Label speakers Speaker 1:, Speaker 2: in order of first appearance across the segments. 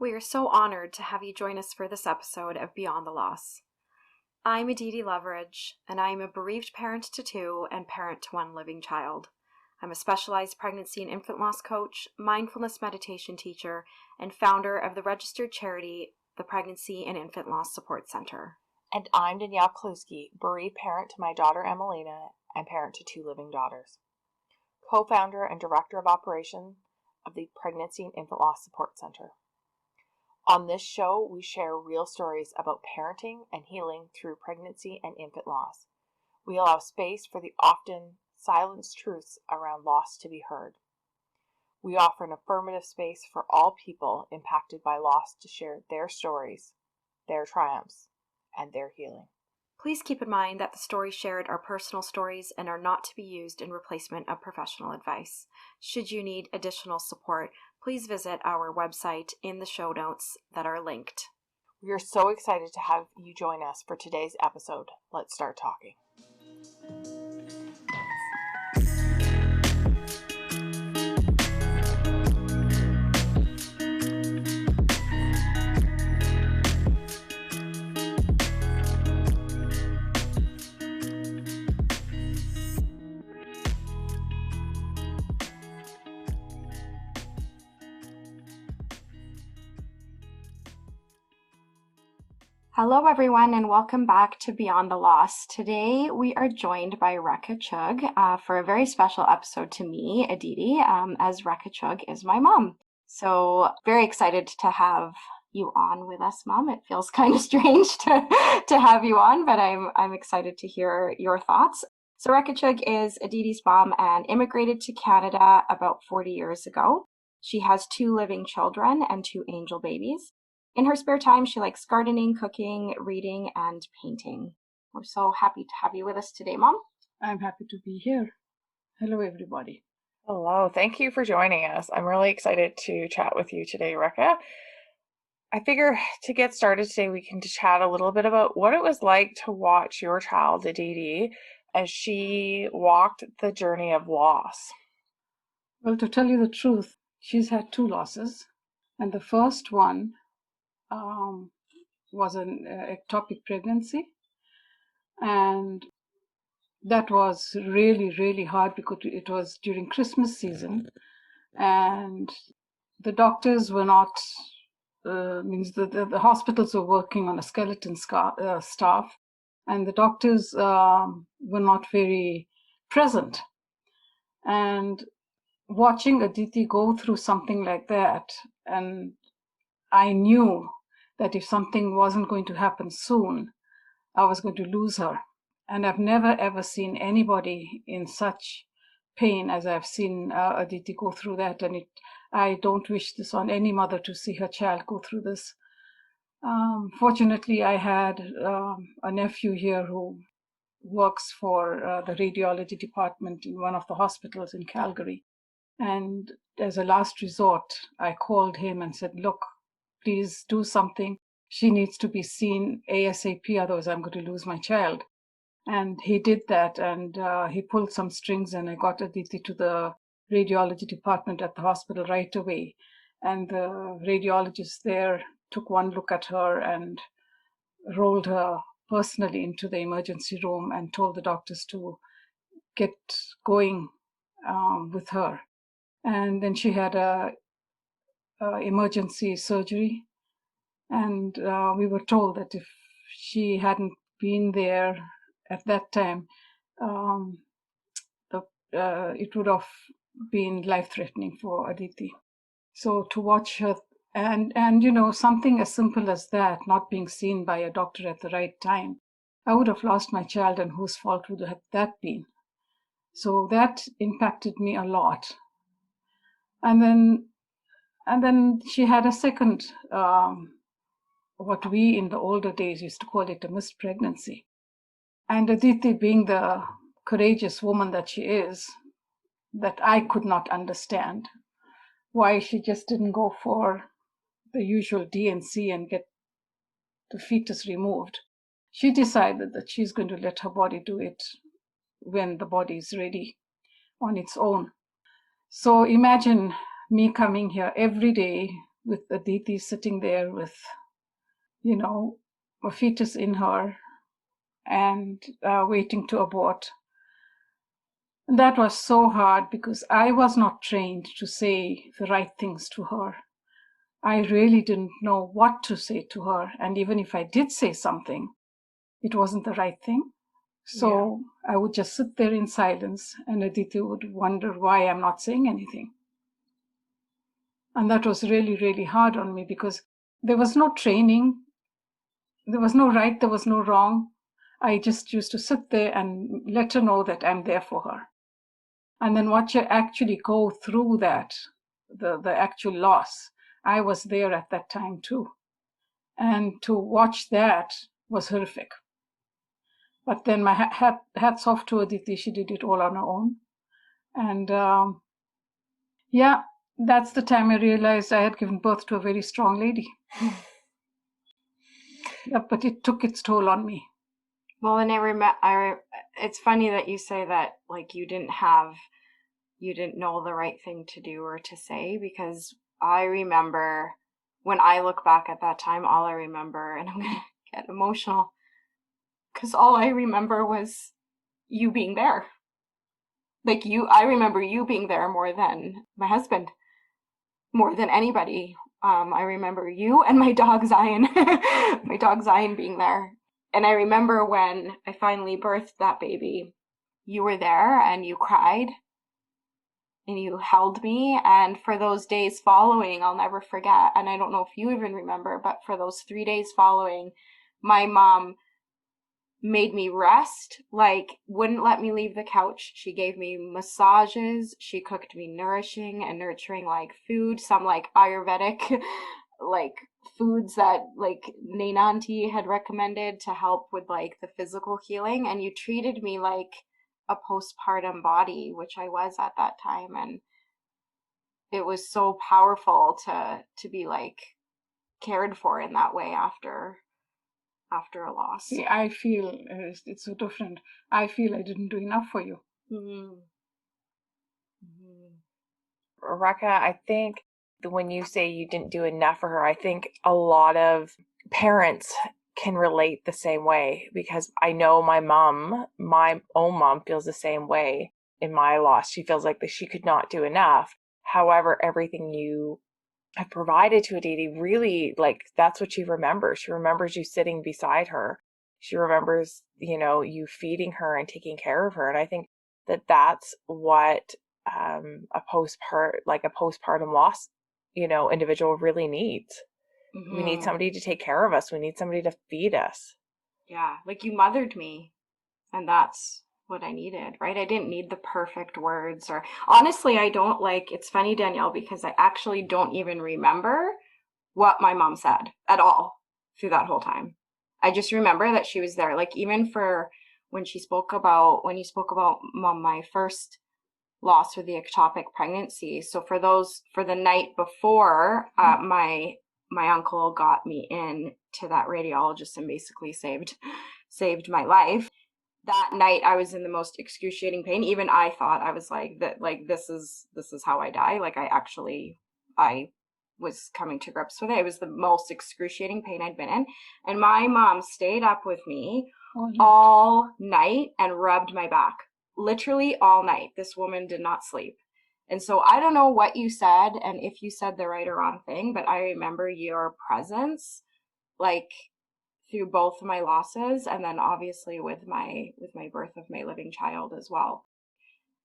Speaker 1: We are so honored to have you join us for this episode of Beyond the Loss. I'm Aditi Leverage, and I am a bereaved parent to two and parent to one living child. I'm a specialized pregnancy and infant loss coach, mindfulness meditation teacher, and founder of the registered charity, the Pregnancy and Infant Loss Support Center.
Speaker 2: And I'm Danyelle, bereaved parent to my daughter Emelina and parent to two living daughters. Co-founder and director of operations of the Pregnancy and Infant Loss Support Center. On this show, we share real stories about parenting and healing through pregnancy and infant loss. We allow space for the often silenced truths around loss to be heard. We offer an affirmative space for all people impacted by loss to share their stories, their triumphs, and their healing.
Speaker 1: Please keep in mind that the stories shared are personal stories and are not to be used in replacement of professional advice. Should you need additional support, please visit our website in the show notes that are linked.
Speaker 2: We are so excited to have you join us for today's episode. Let's start talking.
Speaker 1: Hello everyone and welcome back to Beyond the Loss. Today we are joined by Rekha Chugh for a very special episode to me, Aditi, as Rekha Chugh is my mom. So very excited to have you on with us, Mom. It feels kind of strange to have you on, but I'm excited to hear your thoughts. So Rekha Chugh is Aditi's mom and immigrated to Canada about 40 years ago. She has two living children and two angel babies. In her spare time, she likes gardening, cooking, reading, and painting. We're so happy to have you with us today, Mom.
Speaker 3: I'm happy to be here. Hello, everybody.
Speaker 2: Hello. Thank you for joining us. I'm really excited to chat with you today, Rekha. I figure to get started today, we can chat a little bit about what it was like to watch your child, Aditi, as she walked the journey of loss.
Speaker 3: Well, to tell you the truth, she's had two losses. And the first one was an ectopic pregnancy. And that was really, really hard because it was during Christmas season. And the doctors were not, the hospitals were working on a skeleton staff. And the doctors were not very present. And watching Aditi go through something like that, and I knew that if something wasn't going to happen soon, I was going to lose her. And I've never, ever seen anybody in such pain as I've seen Aditi go through that. And I don't wish this on any mother to see her child go through this. Fortunately, I had a nephew here who works for the radiology department in one of the hospitals in Calgary. And as a last resort, I called him and said, look, please do something. She needs to be seen ASAP, otherwise I'm going to lose my child. And he did that, and he pulled some strings, and I got Aditi to the radiology department at the hospital right away. And the radiologist there took one look at her and rolled her personally into the emergency room and told the doctors to get going with her. And then she had a emergency surgery, and we were told that if she hadn't been there at that time, it would have been life-threatening for Aditi. So to watch her, and something as simple as that, not being seen by a doctor at the right time, I would have lost my child, and whose fault would have that been? So that impacted me a lot. And then she had a second, what we in the older days used to call it a missed pregnancy. And Aditi, being the courageous woman that she is, that I could not understand why she just didn't go for the usual D&C and get the fetus removed. She decided that she's going to let her body do it when the body is ready on its own. So imagine me coming here every day with Aditi sitting there with, a fetus in her and waiting to abort. And that was so hard because I was not trained to say the right things to her. I really didn't know what to say to her. And even if I did say something, it wasn't the right thing. So I would just sit there in silence, and Aditi would wonder why I'm not saying anything. And that was really, really hard on me because there was no training. There was no right, there was no wrong. I just used to sit there and let her know that I'm there for her. And then watch her actually go through that, the actual loss. I was there at that time too. And to watch that was horrific. But then my hats off to Aditi. She did it all on her own. And that's the time I realized I had given birth to a very strong lady. But it took its toll on me.
Speaker 1: Well, and it's funny that you say that, like, you didn't know the right thing to do or to say, because I remember when I look back at that time, all I remember, and I'm going to get emotional, because all I remember was you being there. Like, I remember you being there more than my husband, more than anybody. I remember you and my dog Zion, my dog Zion being there. And I remember when I finally birthed that baby, you were there and you cried and you held me. And for those days following, I'll never forget. And I don't know if you even remember, but for those 3 days following, my mom made me rest, like wouldn't let me leave the couch. She gave me massages. She cooked me nourishing and nurturing like food, some like Ayurvedic like foods that like Nana auntie had recommended to help with like the physical healing. And you treated me like a postpartum body, which I was at that time. And it was so powerful to be like cared for in that way after a loss.
Speaker 3: See, I feel it's so different. I feel I didn't do enough for you.
Speaker 2: Mm-hmm. Mm-hmm. Rekha, I think when you say you didn't do enough for her, I think a lot of parents can relate the same way, because I know my own mom feels the same way in my loss. She feels like that she could not do enough. However, everything you have provided to Aditi, really, like, that's what she remembers. She remembers you sitting beside her. She remembers, you feeding her and taking care of her. And I think that that's what a postpartum loss, individual really needs.
Speaker 1: Mm-hmm.
Speaker 2: We need somebody to take care of us. We need somebody to feed us.
Speaker 1: Yeah, like you mothered me, and that's what I needed, right? I didn't need the perfect words, or honestly, I don't like, it's funny, Danyelle, because I actually don't even remember what my mom said at all through that whole time. I just remember that she was there. Like even for when you spoke about mom, my first loss with the ectopic pregnancy. So for the night before, my uncle got me in to that radiologist and basically saved my life. That night I was in the most excruciating pain. Even I thought, I was like, that, like, this is how I die. Like I was coming to grips with it. It was the most excruciating pain I'd been in. And my mom stayed up with me all night and rubbed my back. Literally all night. This woman did not sleep. And so I don't know what you said and if you said the right or wrong thing, but I remember your presence, like, through both of my losses, and then obviously with my birth of my living child as well.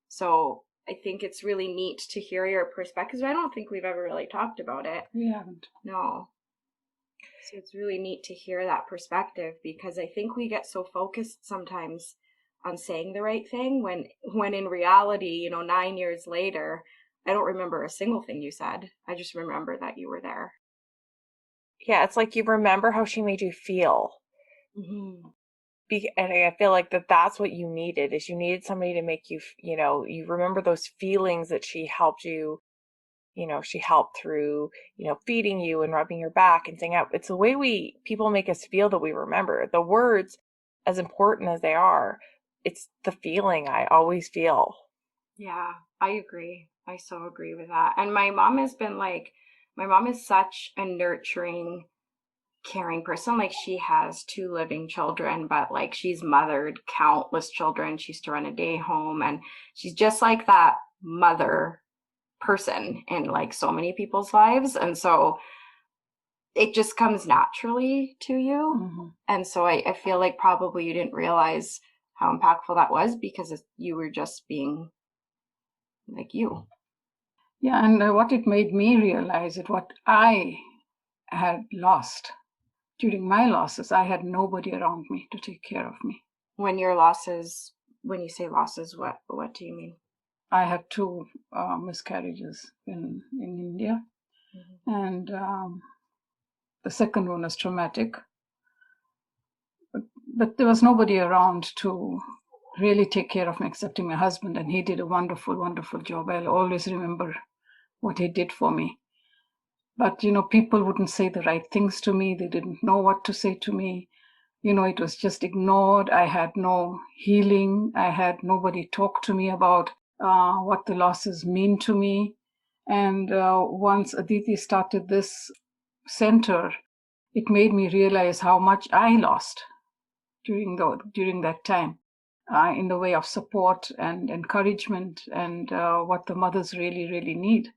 Speaker 1: So I think it's really neat to hear your perspective. I don't think we've ever really talked about it.
Speaker 3: We haven't.
Speaker 1: No. So it's really neat to hear that perspective, because I think we get so focused sometimes on saying the right thing when in reality, 9 years later, I don't remember a single thing you said. I just remember that you were there.
Speaker 2: Yeah, it's like you remember how she made you feel.
Speaker 1: Mm-hmm.
Speaker 2: And I feel like that's what you needed, is you needed somebody to make you, you remember those feelings that she helped you, she helped through, feeding you and rubbing your back and saying out. It's the way people make us feel that we remember. The words, as important as they are, it's the feeling I always feel.
Speaker 1: Yeah, I agree. I so agree with that. And my mom has been like my mom is such a nurturing, caring person. Like, she has 2 living children, but like she's mothered countless children. She used to run a day home, and she's just like that mother person in like so many people's lives. And so it just comes naturally to you.
Speaker 3: Mm-hmm.
Speaker 1: And so I feel like probably you didn't realize how impactful that was because you were just being like you.
Speaker 3: Yeah, and what it made me realize is what I had lost. During my losses, I had nobody around me to take care of me.
Speaker 1: When you say losses, what do you mean?
Speaker 3: I had 2 miscarriages in India, and the second one was traumatic. But there was nobody around to really take care of me except my husband, and he did a wonderful, wonderful job. I'll always remember what he did for me. But, people wouldn't say the right things to me. They didn't know what to say to me. It was just ignored. I had no healing. I had nobody talk to me about what the losses mean to me. And once Aditi started this center, it made me realize how much I lost during that time, in the way of support and encouragement, and what the mothers really, really need.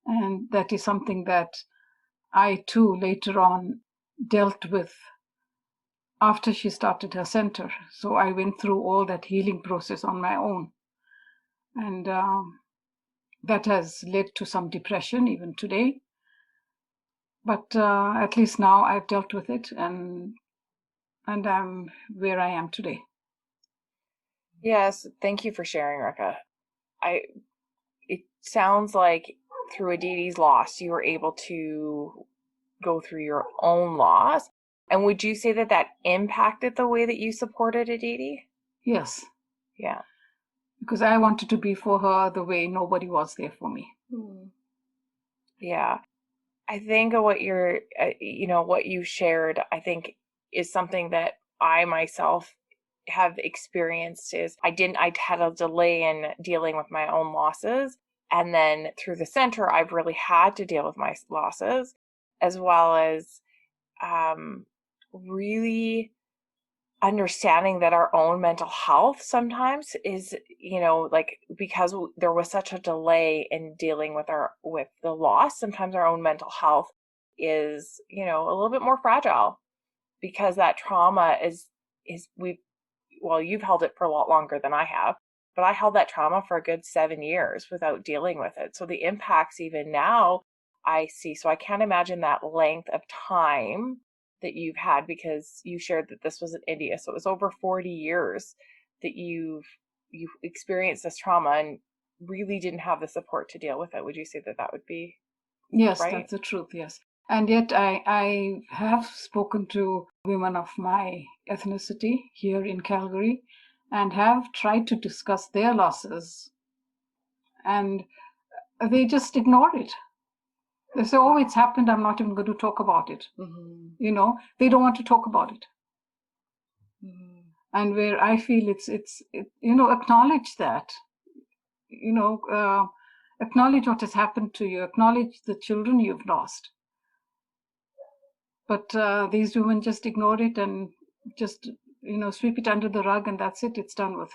Speaker 3: And that is something that I too later on dealt with after she started her center. So I went through all that healing process on my own. And that has led to some depression even today. But at least now I've dealt with it, and I'm where I am today.
Speaker 2: Yes, thank you for sharing, Rekha. It sounds like through Aditi's loss, you were able to go through your own loss. And would you say that impacted the way that you supported Aditi?
Speaker 3: Yes.
Speaker 2: Yeah.
Speaker 3: Because I wanted to be for her the way nobody was there for me.
Speaker 2: Yeah. I think what what you shared, I think is something that I myself have experienced. Is I had a delay in dealing with my own losses. And then through the center, I've really had to deal with my losses, as well as really understanding that our own mental health sometimes is, like, because there was such a delay in dealing with the loss, sometimes our own mental health is, a little bit more fragile, because that trauma you've held it for a lot longer than I have, but I held that trauma for a good 7 years without dealing with it. So the impacts even now I see. So I can't imagine that length of time that you've had, because you shared that this was in India. So it was over 40 years that you've experienced this trauma and really didn't have the support to deal with it. Would you say that would be
Speaker 3: Yes,
Speaker 2: right?
Speaker 3: that's the truth, yes. And yet I have spoken to women of my ethnicity here in Calgary and have tried to discuss their losses, and they just ignore it. They say, oh, it's happened, I'm not even going to talk about it.
Speaker 1: Mm-hmm.
Speaker 3: They don't want to talk about it.
Speaker 1: Mm-hmm.
Speaker 3: And where I feel it's acknowledge that, acknowledge what has happened to you, acknowledge the children you've lost. But these women just ignore it and just, sweep it under the rug, and that's it. It's done with.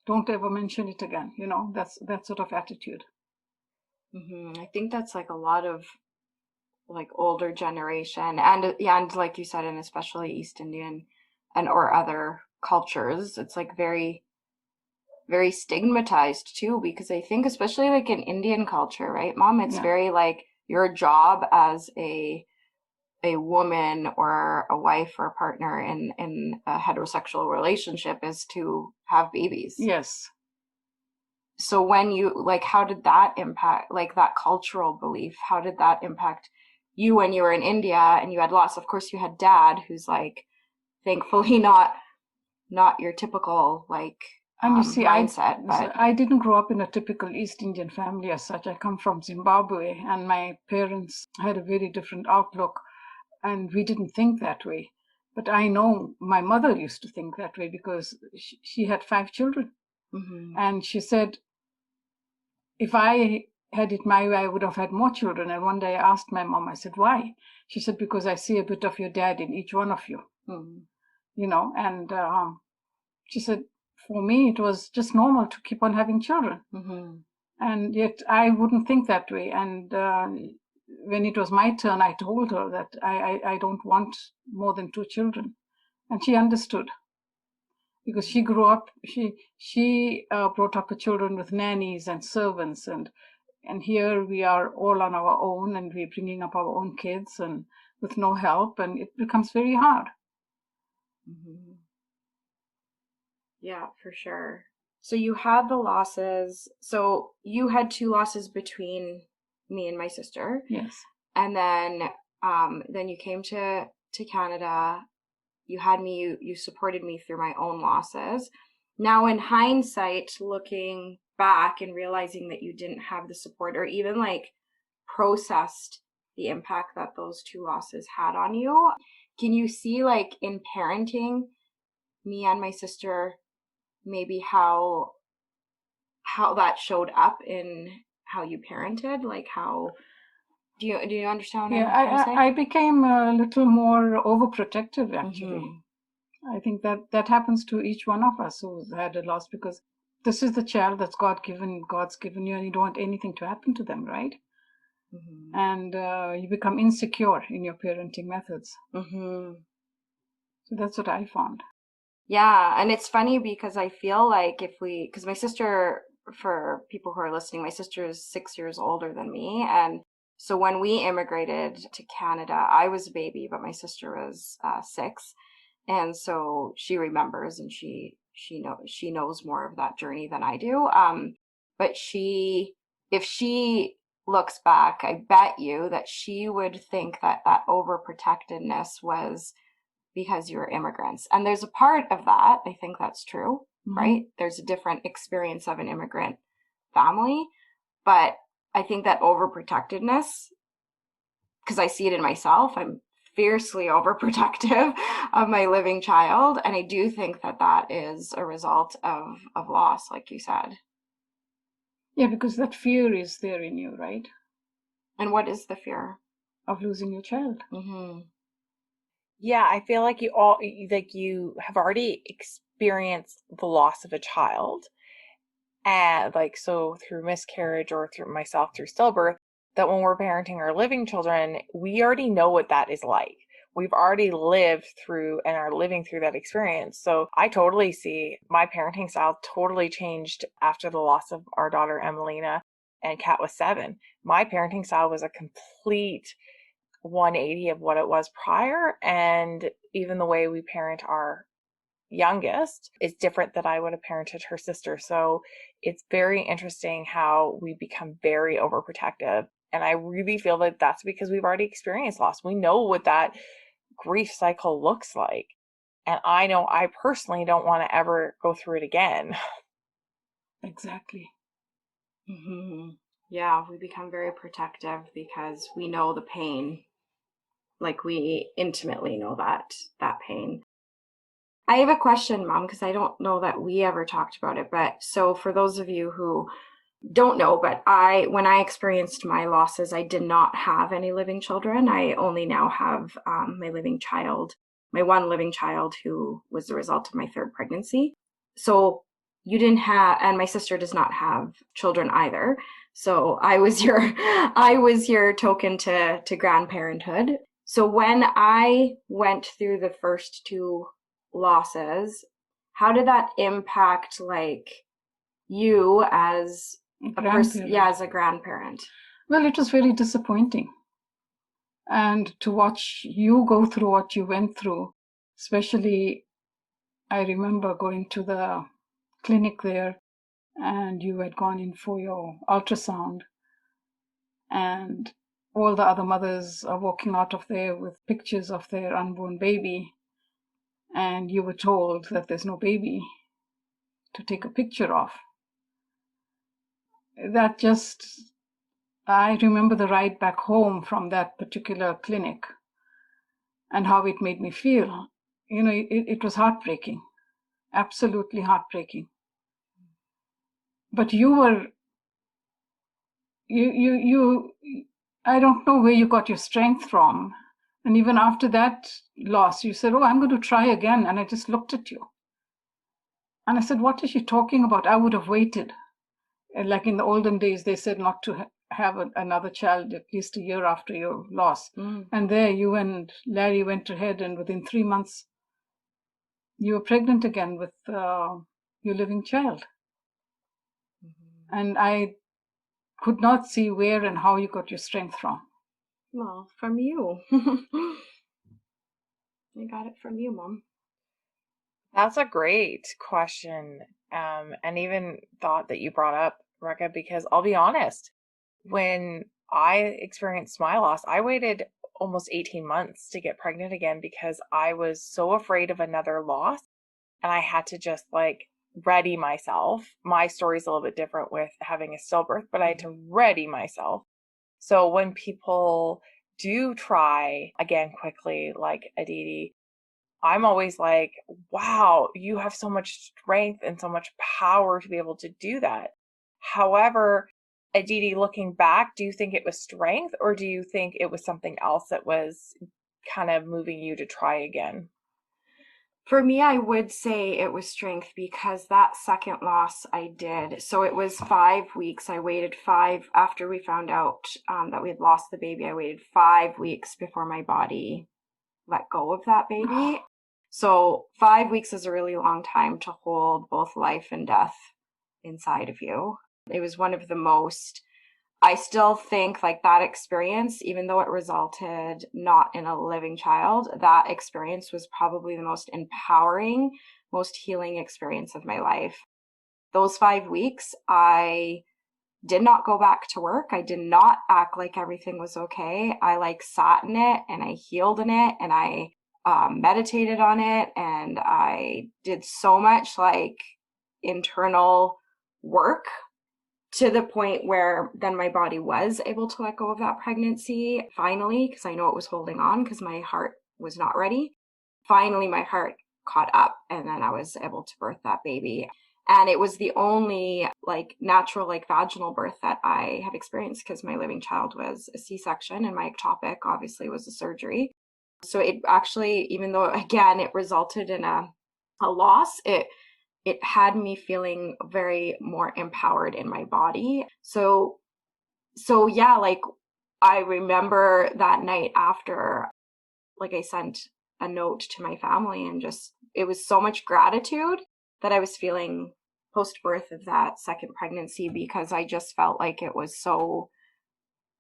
Speaker 3: Don't ever mention it again. That's that sort of attitude.
Speaker 1: I think that's like a lot of like older generation, and like you said, and especially East Indian and or other cultures, it's like very, very stigmatized too, because I think especially like in Indian culture, right, Mom, it's very like your job as a woman or a wife or a partner in a heterosexual relationship is to have babies.
Speaker 3: Yes.
Speaker 1: So when you like, how did that impact, like that cultural belief, how did that impact you when you were in India and you had lots? Of course you had Dad, who's like thankfully not your typical like
Speaker 3: and you see,
Speaker 1: mindset. But
Speaker 3: I didn't grow up in a typical East Indian family as such. I come from Zimbabwe, and my parents had a very different outlook, and we didn't think that way. But I know my mother used to think that way, because she had 5 children. And she said, if I had it my way, I would have had more children. And one day I asked my mom, I said, why? She said, because I see a bit of your dad in each one of you. And she said, for me, it was just normal to keep on having children. And yet I wouldn't think that way. And when it was my turn, I told her that I don't want more than 2 children. And she understood, because she grew up, she brought up her children with nannies and servants. And here we are all on our own, and we're bringing up our own kids and with no help. And it becomes very hard.
Speaker 1: Yeah, for sure. So you had the losses. So you had 2 losses between me and my sister.
Speaker 3: Yes.
Speaker 1: And then you came to Canada. You had me, you supported me through my own losses. Now, in hindsight, looking back and realizing that you didn't have the support or even like processed the impact that those 2 losses had on you, can you see like in parenting me and my sister, maybe how that showed up in how you parented? Like how do you understand what I'm trying to say?
Speaker 3: I became a little more overprotective, actually. I think that happens to each one of us who's had a loss, because this is the child that's God's given you, and you don't want anything to happen to them, right? And you become insecure in your parenting methods. So that's what I found.
Speaker 1: Yeah, and it's funny because I feel like because my sister, for people who are listening, my sister is 6 years older than me. And so when we immigrated to Canada, I was a baby, but my sister was 6. And so she remembers, and she knows more of that journey than I do. But if she looks back, I bet you that she would think that overprotectiveness was because you're immigrants. And there's a part of that, I think that's true, right? There's a different experience of an immigrant family. But I think that overprotectiveness, because I see it in myself, I'm fiercely overprotective of my living child. And I do think that is a result of loss, like you said.
Speaker 3: Yeah, because that fear is there in you, right?
Speaker 1: And what is the fear?
Speaker 3: Of losing your child.
Speaker 2: Yeah, I feel like you have already experienced the loss of a child, and so through miscarriage or through myself through stillbirth, that when we're parenting our living children, we already know what that is like. We've already lived through and are living through that experience. So I totally see my parenting style totally changed after the loss of our daughter Emelina, and Kat was 7. My parenting style was a complete 180 of what it was prior, and even the way we parent our youngest is different than I would have parented her sister. So it's very interesting how we become very overprotective, and I really feel that that's because we've already experienced loss. We know what that grief cycle looks like, and I know I personally don't want to ever go through it again.
Speaker 3: Exactly.
Speaker 1: Yeah, we become very protective because we know the pain. Like we intimately know that pain. I have a question, Mom, because I don't know that we ever talked about it. But so for those of you who don't know, but when I experienced my losses, I did not have any living children. I only now have my one living child who was the result of my 3rd pregnancy. So you didn't have, and my sister does not have children either. So I was your token to grandparenthood. So when I went through the first 2 losses, how did that impact like you as a person? Yeah, as a grandparent.
Speaker 3: Well, it was very disappointing. And to watch you go through what you went through, especially, I remember going to the clinic there, and you had gone in for your ultrasound, and all the other mothers are walking out of there with pictures of their unborn baby, and you were told that there's no baby to take a picture of. I remember the ride back home from that particular clinic and how it made me feel. It was heartbreaking, absolutely heartbreaking. But you I don't know where you got your strength from. And even after that loss, you said, "Oh, I'm going to try again." And I just looked at you. And I said, "What is she talking about? I would have waited." And like in the olden days, they said not to have another child at least a year after your loss. And there you and Larry went ahead, and within 3 months, you were pregnant again with your living child. And I could not see where and how you got your strength from.
Speaker 1: Well, from you. I got it from you, Mom.
Speaker 2: That's a great question. And even thought that you brought up, Rekha, because I'll be honest, when I experienced my loss, I waited almost 18 months to get pregnant again because I was so afraid of another loss. And I had to just like ready myself. My story's a little bit different with having a stillbirth, but I had to ready myself. So when people do try again quickly, like Aditi, I'm always like, wow, you have so much strength and so much power to be able to do that. However, Aditi, looking back, do you think it was strength or do you think it was something else that was kind of moving you to try again?
Speaker 1: For me, I would say it was strength because that second loss I did. So it was 5 weeks. I waited after we found out that we had lost the baby. I waited 5 weeks before my body let go of that baby. So 5 weeks is a really long time to hold both life and death inside of you. It was one of the most, I still think like that experience, even though it resulted not in a living child, that experience was probably the most empowering, most healing experience of my life. Those 5 weeks, I did not go back to work. I did not act like everything was okay. I like sat in it and I healed in it and I meditated on it and I did so much like internal work to the point where then my body was able to let go of that pregnancy finally, because I know it was holding on because my heart was not ready. Finally, my heart caught up and then I was able to birth that baby. And it was the only like natural, like vaginal birth that I have experienced because my living child was a C-section and my ectopic obviously was a surgery. So it actually, even though again, it resulted in a loss, it had me feeling very more empowered in my body. So yeah, like I remember that night after, like I sent a note to my family and just it was so much gratitude that I was feeling post birth of that second pregnancy because I just felt like it was so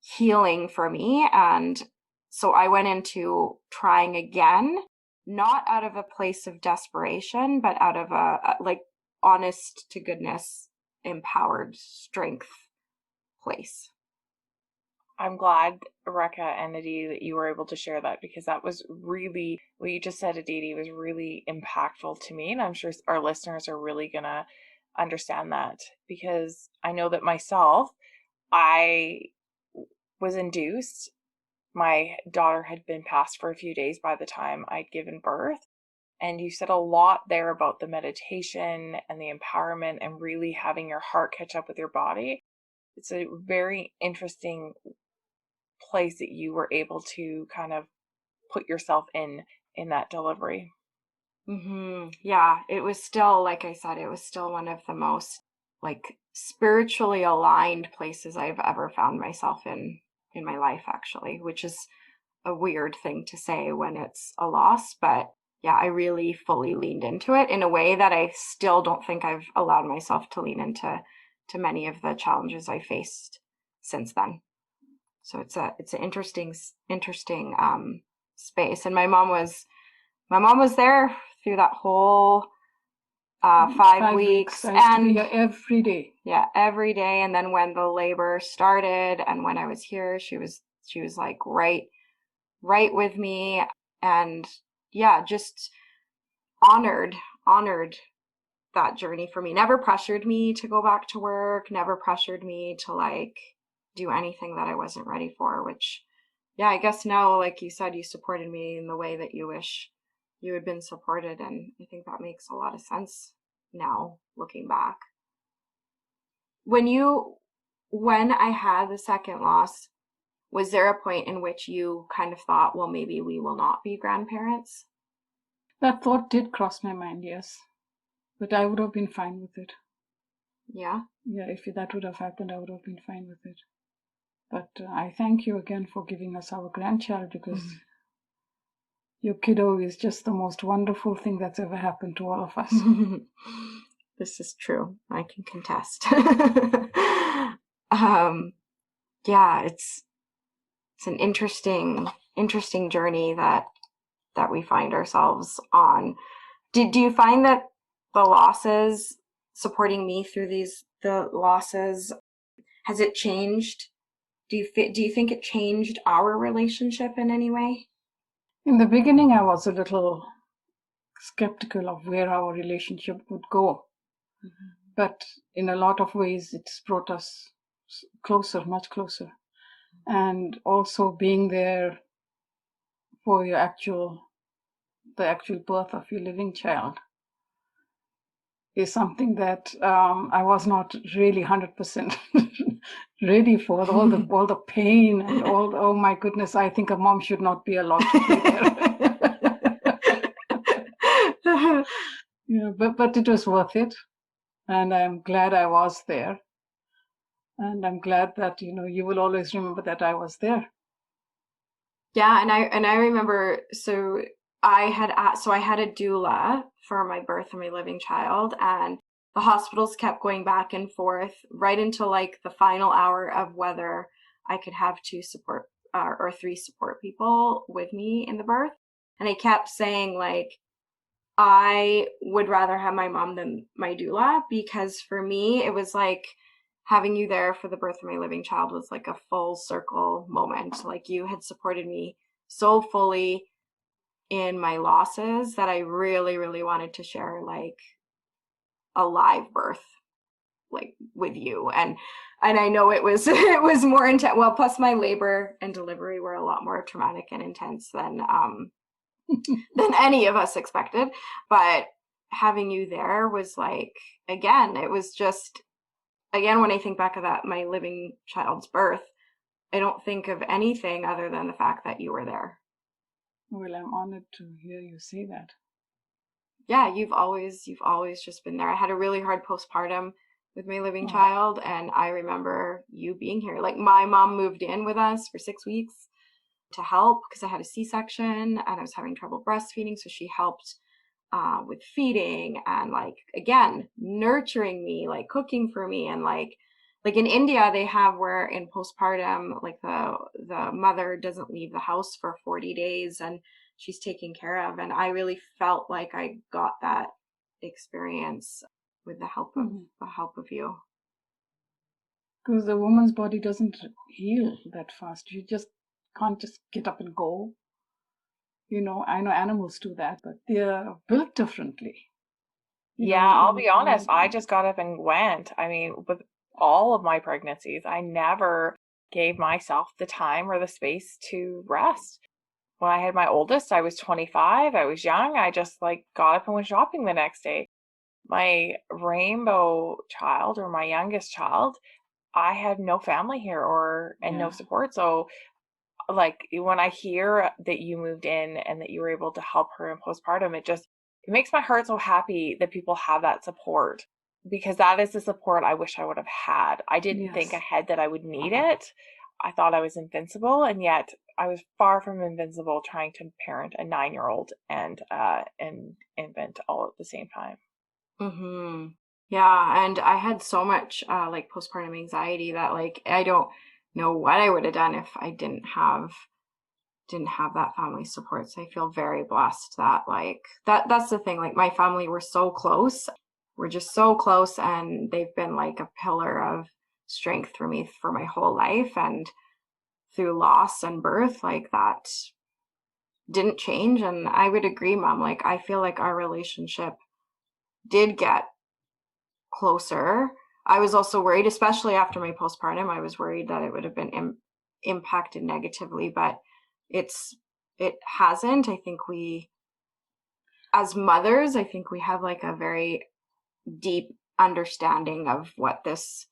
Speaker 1: healing for me. And so I went into trying again, not out of a place of desperation, but out of a like honest to goodness, empowered strength place.
Speaker 2: I'm glad, Rekha and Aditi, that you were able to share that because that was really, what you just said, Aditi, was really impactful to me. And I'm sure our listeners are really going to understand that because I know that myself, I was induced. My daughter had been passed for a few days by the time I'd given birth. And you said a lot there about the meditation and the empowerment and really having your heart catch up with your body. It's a very interesting place that you were able to kind of put yourself in that delivery.
Speaker 1: Yeah, it was still, like I said, it was still one of the most like spiritually aligned places I've ever found myself in my life, actually, which is a weird thing to say when it's a loss, but yeah, I really fully leaned into it in a way that I still don't think I've allowed myself to lean into many of the challenges I faced since then. So it's an interesting space. And my mom was there through that whole 5 weeks
Speaker 3: I used to be
Speaker 1: and
Speaker 3: here every day.
Speaker 1: yeah, every day. And then when the labor started and when I was here, she was like right with me and yeah, just honored that journey for me. Never pressured me to go back to work, never pressured me to like do anything that I wasn't ready for, which yeah, I guess now, like you said, you supported me in the way that you wish you had been supported. And I think that makes a lot of sense now looking back. When you when I had the second loss, was there a point in which you kind of thought, well, maybe we will not be grandparents?
Speaker 3: That thought did cross my mind, yes. But I would have been fine with it.
Speaker 1: Yeah.
Speaker 3: Yeah, if that would have happened, I would have been fine with it. But I thank you again for giving us our grandchild, because your kiddo is just the most wonderful thing that's ever happened to all of us.
Speaker 1: This is true. I can contest. Yeah, it's an interesting journey that we find ourselves on. Do you find that the losses, supporting me through the losses, has it changed? Do you think it changed our relationship in any way?
Speaker 3: In the beginning, I was a little skeptical of where our relationship would go. But in a lot of ways, it's brought us closer, much closer. And also being there for the actual birth of your living child is something that I was not really 100% ready for. All the pain and oh my goodness, I think a mom should not be allowed to be there. Yeah, but it was worth it, and I'm glad I was there, and I'm glad that you will always remember that I was there.
Speaker 1: Yeah, and I remember, so I had a doula for my birth of my living child, and the hospitals kept going back and forth right until like the final hour of whether I could have two support or three support people with me in the birth. And I kept saying, like, I would rather have my mom than my doula, because for me it was like having you there for the birth of my living child was like a full circle moment. Like, you had supported me so fully in my losses that I really, really wanted to share like a live birth like with you. And I know it was it was more intense. Well, plus my labor and delivery were a lot more traumatic and intense than any of us expected. But having you there was like, again, it was just, again, when I think back of that, my living child's birth, I don't think of anything other than the fact that you were there.
Speaker 3: Well, I'm honored to hear you say that.
Speaker 1: Yeah, you've always just been there. I had a really hard postpartum with my living child, and I remember you being here. Like, my mom moved in with us for 6 weeks to help because I had a C-section and I was having trouble breastfeeding, so she helped with feeding and, like, again, nurturing me, like cooking for me. And like in India, they have where in postpartum, like the mother doesn't leave the house for 40 days and she's taken care of. And I really felt like I got that experience with the help of you.
Speaker 3: Because the woman's body doesn't heal that fast. You just can't just get up and go. I know animals do that, but they're built differently.
Speaker 2: Yeah, I'll be honest, I just got up and went. I mean, with all of my pregnancies, I never gave myself the time or the space to rest. When I had my oldest, I was 25. I was young. I just like got up and went shopping the next day. My rainbow child, or my youngest child, I had no family here and no support. So like when I hear that you moved in and that you were able to help her in postpartum, it makes my heart so happy that people have that support, because that is the support I wish I would have had. I didn't think ahead that I would need it. I thought I was invincible, and yet I was far from invincible trying to parent a 9-year-old and an infant all at the same time.
Speaker 1: Yeah, and I had so much like postpartum anxiety that, like, I don't know what I would have done if I didn't have that family support. So I feel very blessed that, like, that's the thing. Like, my family, we're so close. We're just so close, and they've been like a pillar of strength for me for my whole life. And through loss and birth, like, that didn't change. And I would agree, Mom. Like, I feel like our relationship did get closer. I was also worried, especially after my postpartum, I was worried that it would have been impacted negatively, but it hasn't. I think as mothers, I think we have like a very deep understanding of what this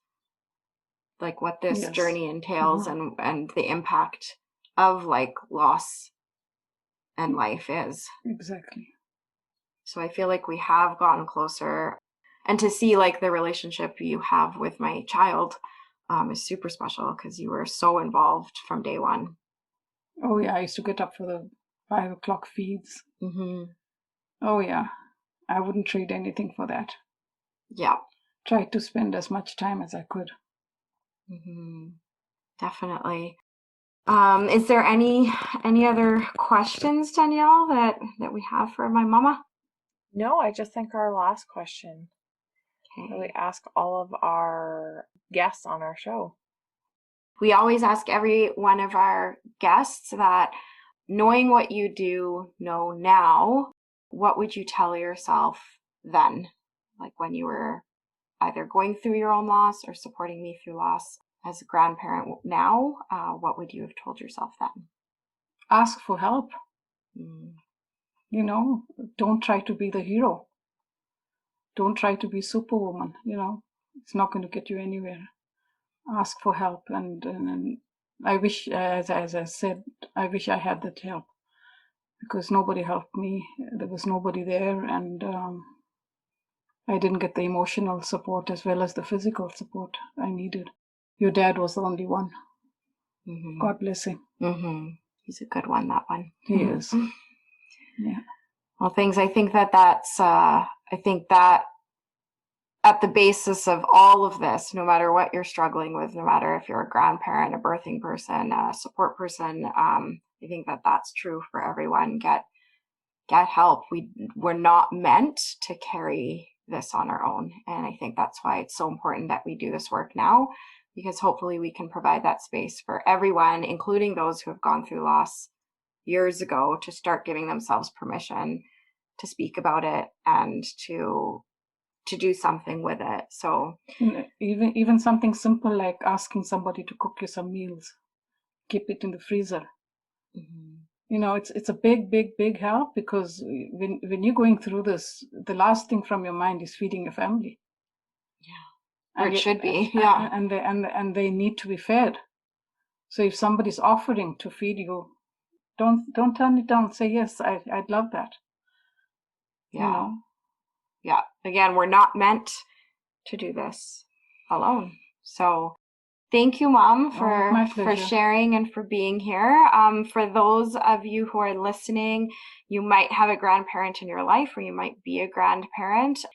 Speaker 1: like what this
Speaker 3: Yes.
Speaker 1: journey entails and the impact of like loss and life is.
Speaker 3: Exactly.
Speaker 1: So I feel like we have gotten closer, and to see like the relationship you have with my child is super special because you were so involved from day one.
Speaker 3: Oh yeah, I used to get up for the 5 o'clock feeds.
Speaker 1: Mm-hmm.
Speaker 3: Oh yeah, I wouldn't trade anything for that.
Speaker 1: Yeah.
Speaker 3: Tried to spend as much time as I could.
Speaker 1: Mm-hmm. Definitely. Is there any other questions, Danyelle, that we have for my mama?
Speaker 2: No, I just think our last question that we
Speaker 1: Okay.
Speaker 2: ask all of our guests on our show.
Speaker 1: We always ask every one of our guests that, knowing what you do know now, what would you tell yourself then? Like when you were either going through your own loss or supporting me through loss as a grandparent now, what would you have told yourself then?
Speaker 3: Ask for help.
Speaker 1: Mm.
Speaker 3: You know, don't try to be the hero. Don't try to be Superwoman. You know, it's not going to get you anywhere. Ask for help, and I wish, as I said, I wish I had that help, because nobody helped me. There was nobody there, and I didn't get the emotional support as well as the physical support I needed. Your dad was the only one.
Speaker 1: Mm-hmm.
Speaker 3: God bless him.
Speaker 1: Mm-hmm. He's a good one, that one.
Speaker 3: He is. Yeah.
Speaker 1: Well, thanks. I think that's at the basis of all of this, no matter what you're struggling with, no matter if you're a grandparent, a birthing person, a support person, I think that's true for everyone. Get help. We're not meant to carry this on our own. And I think that's why it's so important that we do this work now, because hopefully we can provide that space for everyone, including those who have gone through loss years ago, to start giving themselves permission to speak about it and to do something with it. So
Speaker 3: even something simple like asking somebody to cook you some meals, keep it in the freezer.
Speaker 1: mm-hmm.
Speaker 3: You know, it's a big help, because when you're going through this, the last thing from your mind is feeding your family.
Speaker 1: Yeah, or it should be. Yeah,
Speaker 3: and they need to be fed. So if somebody's offering to feed you, don't turn it down. Say yes, I'd love that.
Speaker 1: Yeah.
Speaker 3: You know.
Speaker 1: Yeah. Again, we're not meant to do this alone. So thank you, Mom, for sharing and for being here. For those of you who are listening, you might have a grandparent in your life, or you might be a grandparent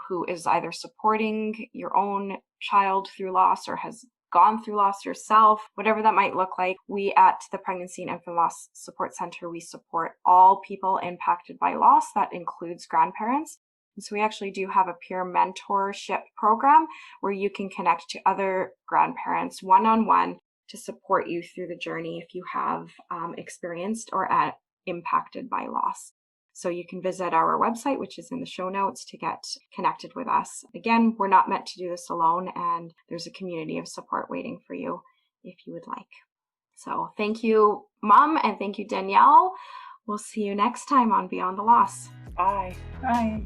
Speaker 1: who is either supporting your own child through loss or has gone through loss yourself, whatever that might look like. We at the Pregnancy and Infant Loss Support Center, we support all people impacted by loss. That includes grandparents. And so we actually do have a peer mentorship program where you can connect to other grandparents one-on-one to support you through the journey if you have experienced or impacted by loss. So you can visit our website, which is in the show notes, to get connected with us. Again, we're not meant to do this alone, and there's a community of support waiting for you if you would like. So thank you, Mom, and thank you, Danyelle. We'll see you next time on Beyond the Loss.
Speaker 2: Bye.
Speaker 3: Bye.